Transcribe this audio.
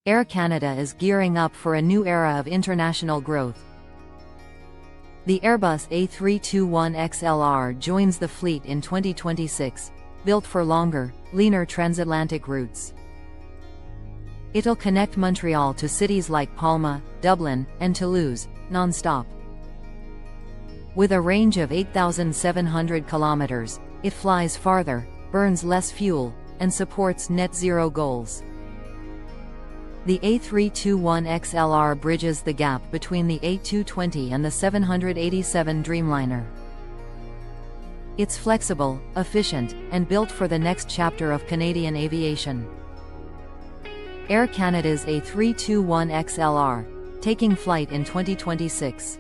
Air Canada is gearing up for a new era of international growth. The Airbus A321XLR joins the fleet in 2026, built for longer, leaner transatlantic routes. It'll connect Montreal to cities like Palma, Dublin, and Toulouse, non-stop. With a range of 8,700 kilometers, it flies farther, burns less fuel, and supports net zero goals. The A321XLR bridges the gap between the A220 and the 787 Dreamliner. It's flexible, efficient, and built for the next chapter of Canadian aviation. Air Canada's A321XLR, taking flight in 2026.